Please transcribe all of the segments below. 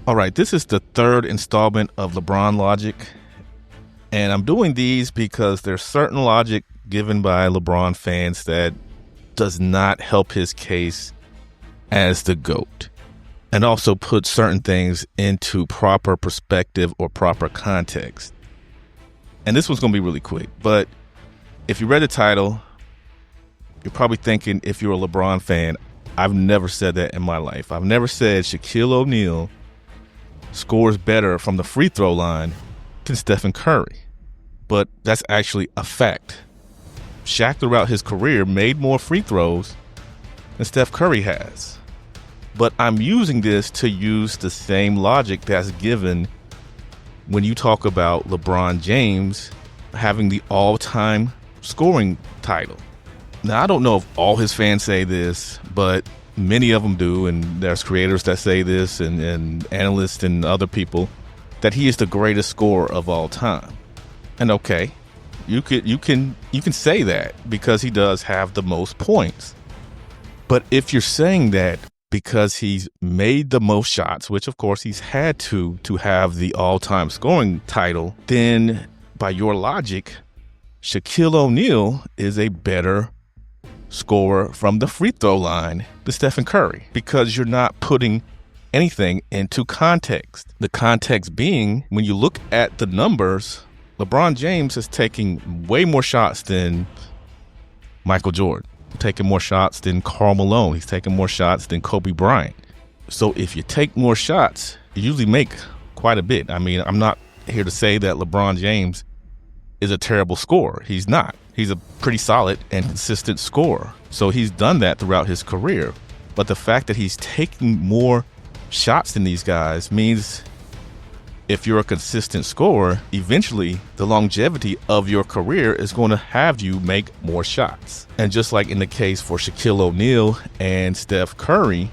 All right, this is the third installment of LeBron Logic. And I'm doing these because there's certain logic given by LeBron fans that does not help his case as the GOAT, and also put certain things into proper perspective or proper context. And this one's going to be really quick, but if you read the title, you're probably thinking, if you're a LeBron fan, I've never said that in my life. I've never said Shaquille O'Neal scores better from the free throw line than Stephen Curry. But that's actually a fact. Shaq throughout his career made more free throws than Steph Curry has. But I'm using this to use the same logic that's given when you talk about LeBron James having the all-time scoring title. Now, I don't know if all his fans say this, but many of them do, and there's creators that say this, and analysts and other people, that he is the greatest scorer of all time. And okay, you can say that because he does have the most points. But if you're saying that because he's made the most shots, which of course he's had to have the all-time scoring title, then by your logic, Shaquille O'Neal is a better scorer from the free throw line than Stephen Curry, because you're not putting anything into context. The context being, when you look at the numbers, LeBron James is taking way more shots than Michael Jordan, taking more shots than Karl Malone. He's taking more shots than Kobe Bryant. So if you take more shots, you usually make quite a bit. I mean, I'm not here to say that LeBron James is a terrible scorer. He's not. He's a pretty solid and consistent scorer. So he's done that throughout his career. But the fact that he's taking more shots than these guys means if you're a consistent scorer, eventually the longevity of your career is going to have you make more shots. And just like in the case for Shaquille O'Neal and Steph Curry,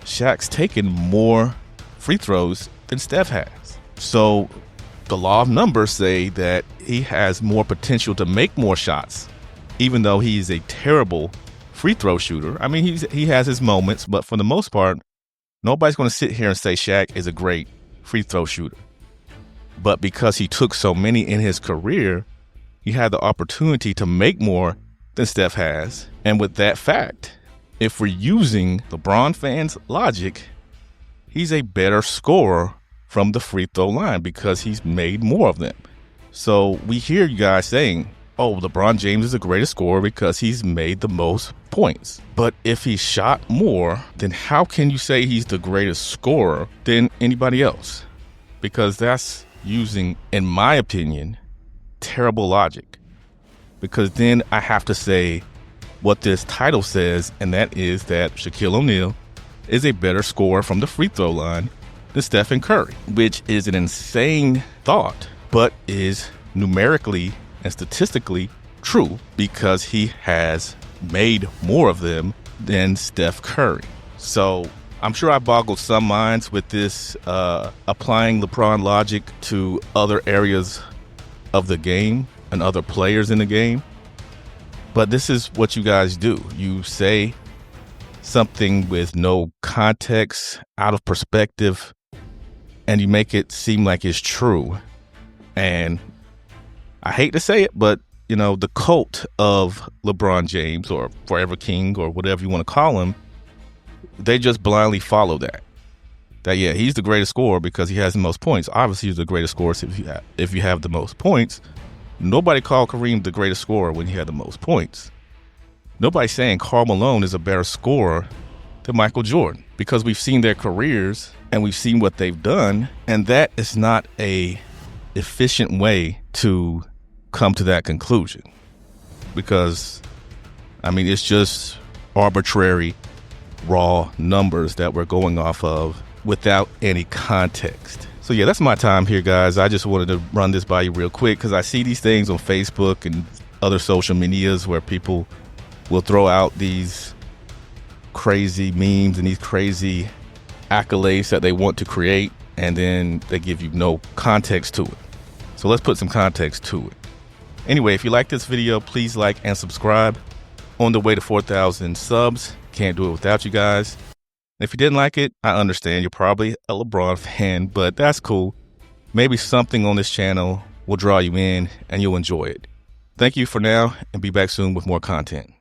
Shaq's taken more free throws than Steph has. So the law of numbers say that he has more potential to make more shots, even though he's a terrible free throw shooter. I mean, he has his moments, but for the most part, nobody's going to sit here and say Shaq is a great free throw shooter. But because he took so many in his career, he had the opportunity to make more than Steph has. And with that fact, if we're using LeBron fans' logic, he's a better scorer from the free throw line because he's made more of them. So we hear you guys saying, oh, LeBron James is the greatest scorer because he's made the most points. But if he shot more, then how can you say he's the greatest scorer than anybody else? Because that's using, in my opinion, terrible logic. Because then I have to say what this title says, and that is that Shaquille O'Neal is a better scorer from the free throw line than Stephen Curry, which is an insane thought, but is numerically and statistically true because he has made more of them than Steph Curry. So I'm sure I boggled some minds with this applying LeBron logic to other areas of the game and other players in the game. But this is what you guys do. You say something with no context, out of perspective, and you make it seem like it's true. And I hate to say it, but, you know, the cult of LeBron James, or Forever King, or whatever you want to call him, they just blindly follow that. That, yeah, he's the greatest scorer because he has the most points. Obviously, he's the greatest scorer if you have the most points. Nobody called Kareem the greatest scorer when he had the most points. Nobody's saying Karl Malone is a better scorer than Michael Jordan, because we've seen their careers and we've seen what they've done, and that is not a efficient way to come to that conclusion. Because, I mean, it's just arbitrary, raw numbers that we're going off of without any context. So yeah, that's my time here, guys. I just wanted to run this by you real quick because I see these things on Facebook and other social medias where people will throw out these crazy memes and these crazy accolades that they want to create, and then they give you no context to it. So let's put some context to it. Anyway, if you like this video, please like and subscribe. On the way to 4,000 subs. Can't do it without you guys. If you didn't like it, I understand. You're probably a LeBron fan, but that's cool. Maybe something on this channel will draw you in and you'll enjoy it. Thank you for now, and be back soon with more content.